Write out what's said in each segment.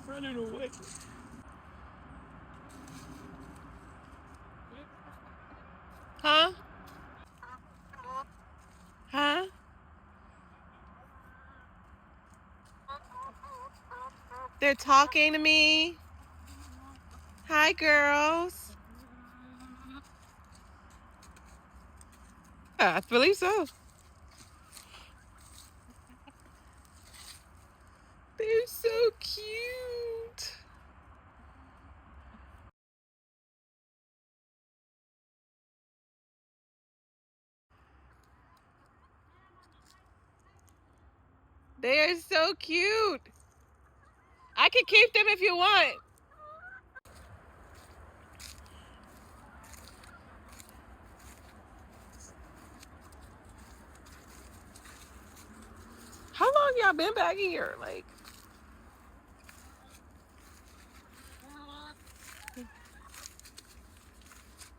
Running away. Huh? Huh? They're talking to me. Hi, girls. Yeah, I believe so. They're so cute. They are so cute. I can keep them if you want. How long y'all been back here? Like,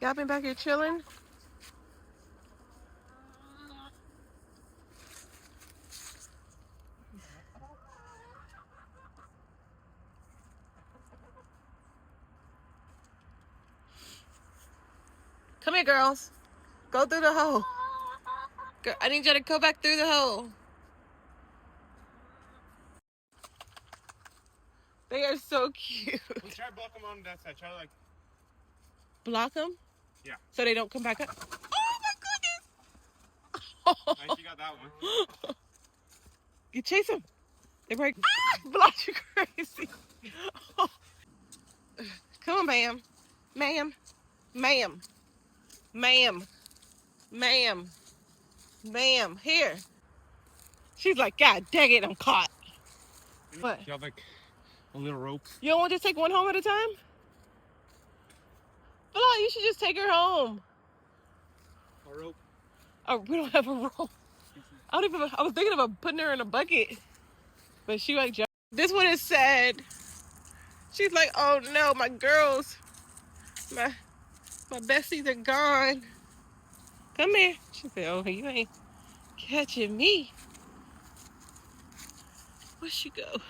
y'all been back here chilling? Come here, girls. Go through the hole. I need you to go back through the hole. They are so cute. We try to block them on that side. Try to like... Block them? Yeah. So they don't come back up? Oh my goodness! Nice, you got that one. You chase them. They break. Ah! Block you crazy. Come on, ma'am. Ma'am. Ma'am. Ma'am. Ma'am. Ma'am. Here. She's like, God dang it, I'm caught. What? You have like a little rope. You don't want to just take one home at a time? Well, you should just take her home. A rope. Oh, we don't have a rope. I was thinking about putting her in a bucket. But she like, this one is sad. She's like, oh no, my girls, my besties are gone. Come here. She said, oh, you ain't catching me. Where'd she go?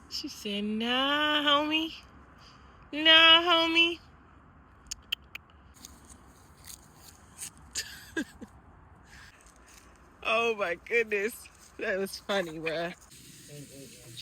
She said, nah, homie. Nah, homie. Oh my goodness. That was funny, bruh.